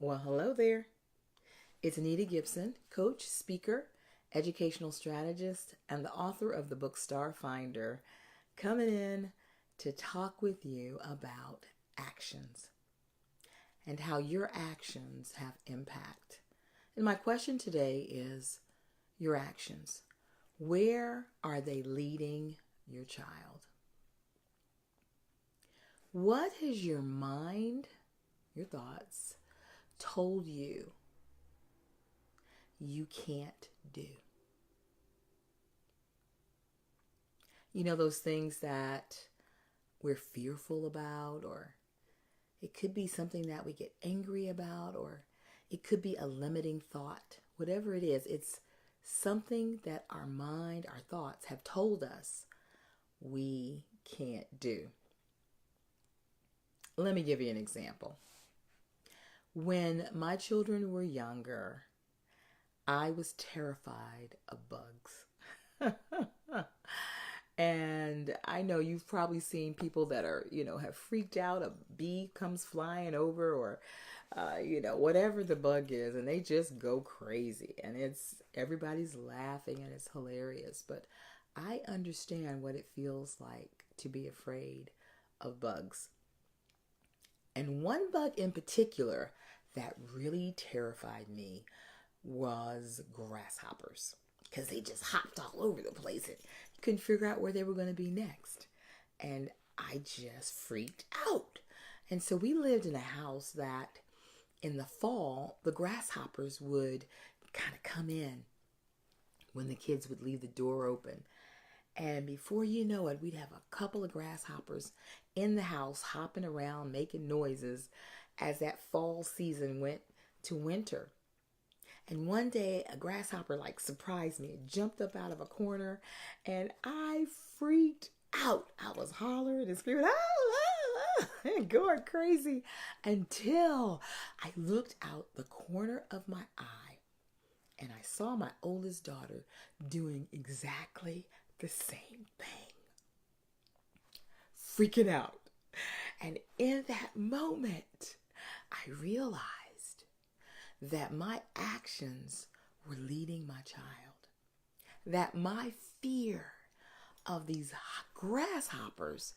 Well, hello there. It's Anita Gibson, coach, speaker, educational strategist, and the author of the book Starfinder, coming in to talk with you about actions and how your actions have impact. And my question today is your actions. Where are they leading your child? What has your mind, your thoughts, told you can't do? You know, those things that we're fearful about, or it could be something that we get angry about, or it could be a limiting thought. Whatever it is, it's something that our mind, our thoughts have told us we can't do. Let me give you an example. When my children were younger, I was terrified of bugs. And I know you've probably seen people that are, have freaked out. A bee comes flying over, or, whatever the bug is, and they just go crazy. And everybody's laughing and it's hilarious. But I understand what it feels like to be afraid of bugs. And one bug in particular that really terrified me was grasshoppers, because they just hopped all over the place and you couldn't figure out where they were going to be next. And I just freaked out. And so we lived in a house that in the fall, the grasshoppers would kind of come in when the kids would leave the door open. And before you know it, we'd have a couple of grasshoppers in the house hopping around, making noises as that fall season went to winter. And one day a grasshopper surprised me. It jumped up out of a corner and I freaked out. I was hollering and screaming, and going crazy until I looked out the corner of my eye and I saw my oldest daughter doing exactly the same thing. Freaking out. And in that moment, I realized that my actions were leading my child. That my fear of these grasshoppers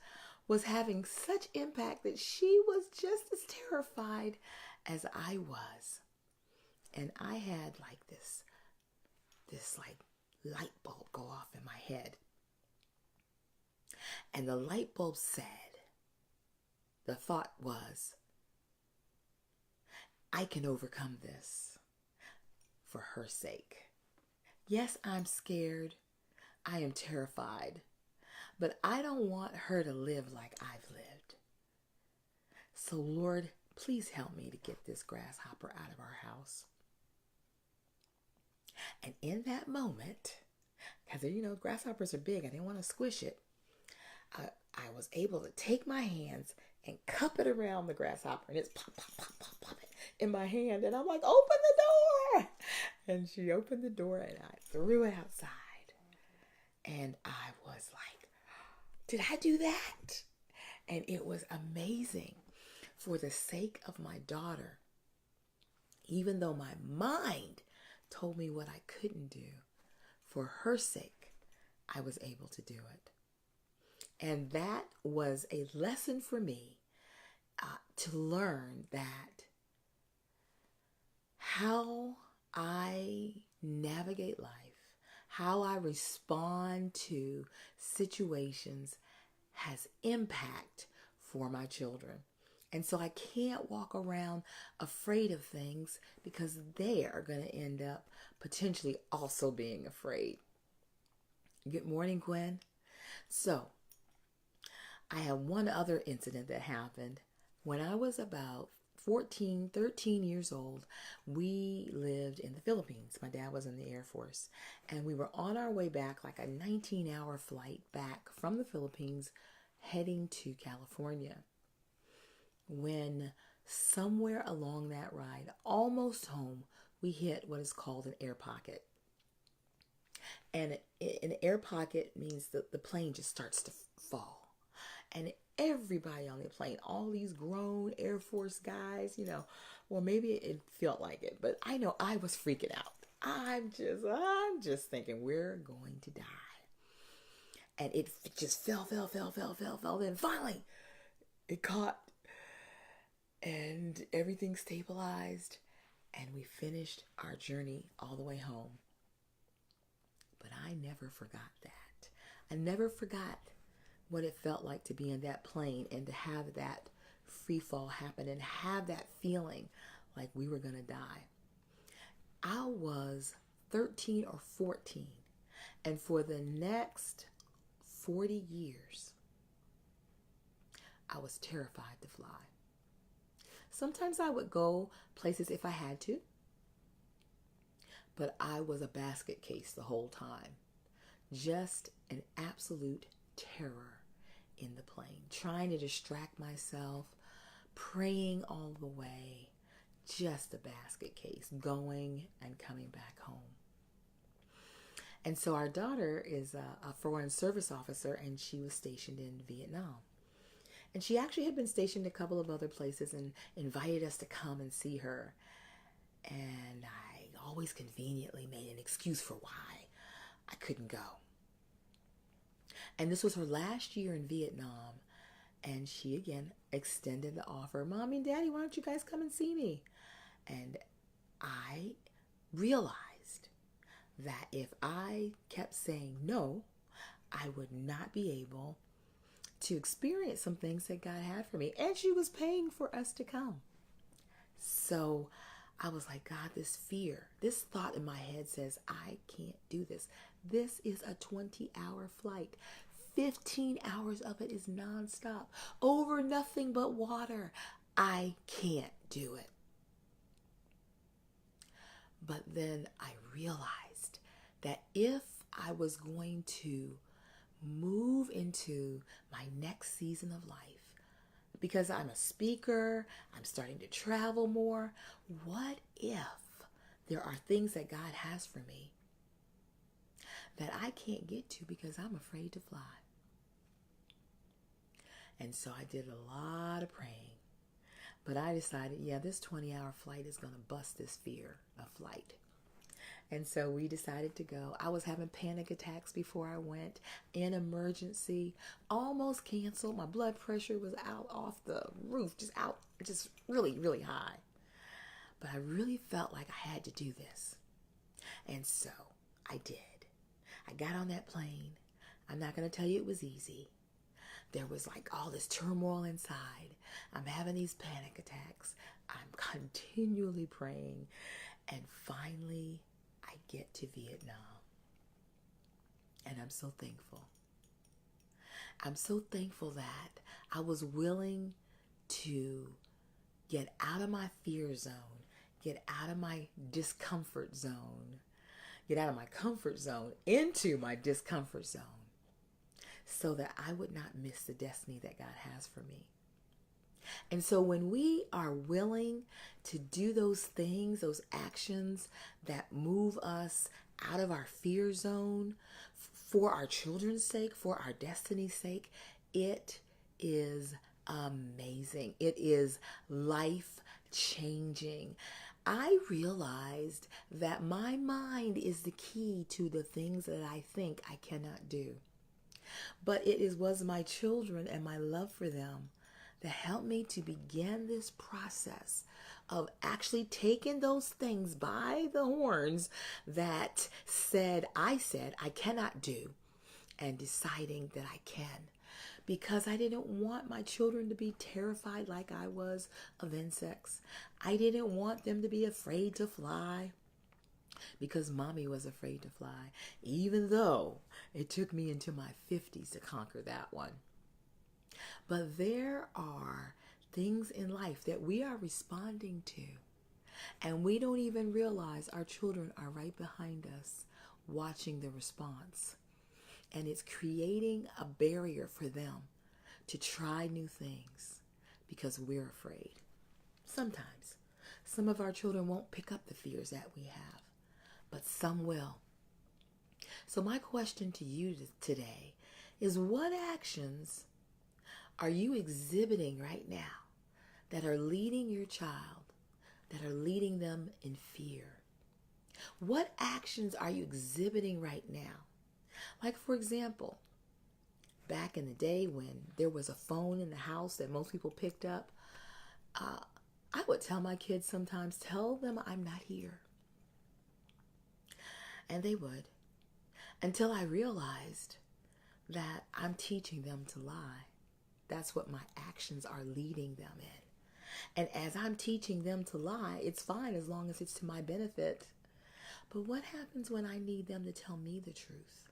was having such impact that she was just as terrified as I was. And I had this light bulb go off in my head. And the light bulb said, the thought was, I can overcome this for her sake. Yes, I'm scared. I am terrified. But I don't want her to live like I've lived. So Lord, please help me to get this grasshopper out of our house. And in that moment, because grasshoppers are big, I didn't want to squish it. I was able to take my hands and cup it around the grasshopper, and it's pop, pop, pop, pop, pop in my hand. And I'm like, open the door. And she opened the door and I threw it outside. And I was like, did I do that? And it was amazing. For the sake of my daughter, even though my mind told me what I couldn't do, for her sake, I was able to do it. And that was a lesson for me to learn that how I navigate life, how I respond to situations has impact for my children. And so I can't walk around afraid of things, because they are going to end up potentially also being afraid. Good morning, Gwen. So I have one other incident that happened when I was about 13 years old. We lived in the Philippines. My dad was in the Air Force, and we were on our way back, like a 19-hour flight back from the Philippines heading to California, when somewhere along that ride, almost home, we hit what is called an air pocket. And an air pocket means that the plane just starts to fall. And Everybody on the plane, all these grown Air Force guys, well, maybe it felt like it, but I know I was freaking out. I'm just thinking we're going to die. And it just fell. Then finally it caught and everything stabilized and we finished our journey all the way home. But I never forgot that. I never forgot what it felt like to be in that plane and to have that free fall happen and have that feeling like we were going to die. I was 13 or 14, and for the next 40 years, I was terrified to fly. Sometimes I would go places if I had to, but I was a basket case the whole time. Just an absolute terror in the plane, trying to distract myself, praying all the way, just a basket case, going and coming back home. And so our daughter is a foreign service officer, and she was stationed in Vietnam. And she actually had been stationed a couple of other places and invited us to come and see her. And I always conveniently made an excuse for why I couldn't go. And this was her last year in Vietnam. And she again extended the offer. Mommy and Daddy, why don't you guys come and see me? And I realized that if I kept saying no, I would not be able to experience some things that God had for me. And she was paying for us to come. So I was like, God, this fear, this thought in my head says, I can't do this. This is a 20-hour flight. 15 hours of it is nonstop, over nothing but water. I can't do it. But then I realized that if I was going to move into my next season of life, because I'm a speaker, I'm starting to travel more, what if there are things that God has for me that I can't get to because I'm afraid to fly? And so I did a lot of praying. But I decided, this 20-hour flight is going to bust this fear of flight. And so we decided to go. I was having panic attacks before I went, in emergency, almost canceled. My blood pressure was out off the roof, just really, really high. But I really felt like I had to do this. And so I did. I got on that plane. I'm not going to tell you it was easy. There was like all this turmoil inside. I'm having these panic attacks. I'm continually praying. And finally, I get to Vietnam. And I'm so thankful. I'm so thankful that I was willing to get out of my fear zone, get out of my discomfort zone, get out of my comfort zone into my discomfort zone, so that I would not miss the destiny that God has for me. And so when we are willing to do those things, those actions that move us out of our fear zone for our children's sake, for our destiny's sake, it is amazing. It is life-changing. I realized that my mind is the key to the things that I think I cannot do. But it was my children and my love for them that helped me to begin this process of actually taking those things by the horns that I said I cannot do, and deciding that I can. Because I didn't want my children to be terrified like I was of insects. I didn't want them to be afraid to fly, because mommy was afraid to fly, even though it took me into my 50s to conquer that one. But there are things in life that we are responding to, and we don't even realize our children are right behind us watching the response. And it's creating a barrier for them to try new things because we're afraid. Sometimes some of our children won't pick up the fears that we have, but some will. So my question to you today is, what actions are you exhibiting right now that are leading your child, that are leading them in fear? What actions are you exhibiting right now? Like, for example, back in the day when there was a phone in the house that most people picked up, I would tell my kids sometimes, tell them I'm not here. And they would, until I realized that I'm teaching them to lie. That's what my actions are leading them in. And as I'm teaching them to lie, it's fine as long as it's to my benefit. But what happens when I need them to tell me the truth?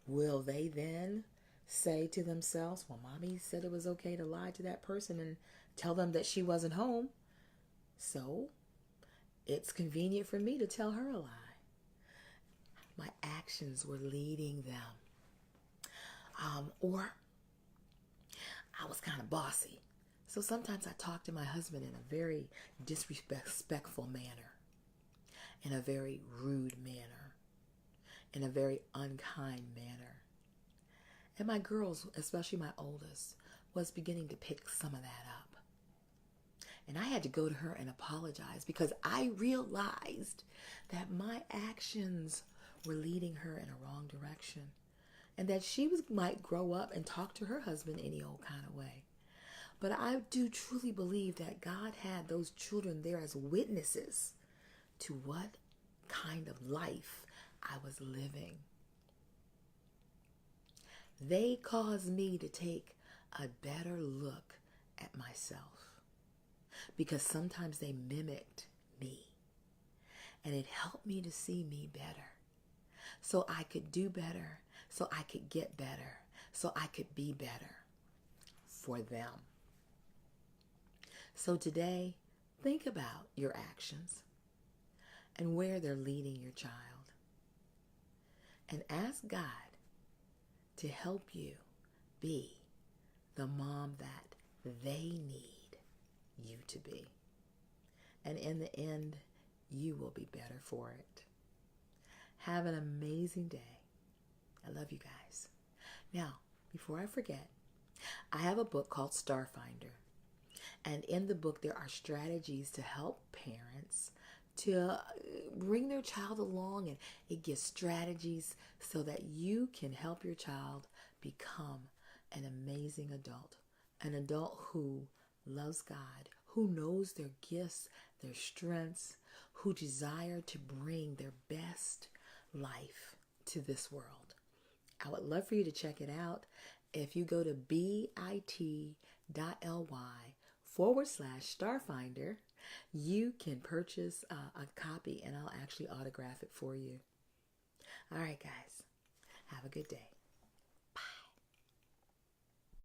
Will they then say to themselves, well, mommy said it was okay to lie to that person and tell them that she wasn't home, so it's convenient for me to tell her a lie. My actions were leading them. Or I was kind of bossy. So sometimes I talk to my husband in a very disrespectful manner, in a very rude manner, in a very unkind manner. And my girls, especially my oldest, was beginning to pick some of that up. And I had to go to her and apologize because I realized that my actions were leading her in a wrong direction. And that she might grow up and talk to her husband any old kind of way. But I do truly believe that God had those children there as witnesses to what kind of life I was living. They caused me to take a better look at myself because sometimes they mimicked me, and it helped me to see me better so I could do better, so I could get better, so I could be better for them. So today, think about your actions and where they're leading your child, and ask God to help you be the mom that they need you to be. And in the end, you will be better for it. Have an amazing day. I love you guys. Now, before I forget, I have a book called Starfinder. And in the book, there are strategies to help parents to bring their child along, and it gives strategies so that you can help your child become an amazing adult, an adult who loves God, who knows their gifts, their strengths, who desire to bring their best life to this world. I would love for you to check it out. If you go to bit.ly/Starfinder, you can purchase a copy and I'll actually autograph it for you. All right, guys. Have a good day.